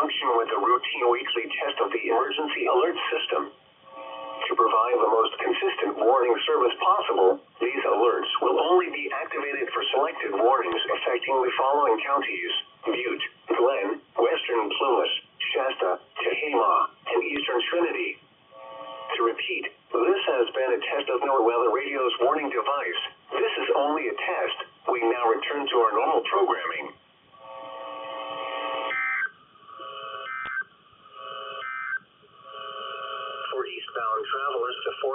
conjunction with a routine weekly test of the emergency alert system. To provide the most consistent warning service possible, these alerts will only be activated for selected warnings affecting the following counties: Butte, Glen, Western Plumas, Shasta, Tehama, and Eastern Trinity. To repeat, this has been a test of NOAA Weather Radio's warning device. This is only a test. We now return to our normal programming. For eastbound travelers to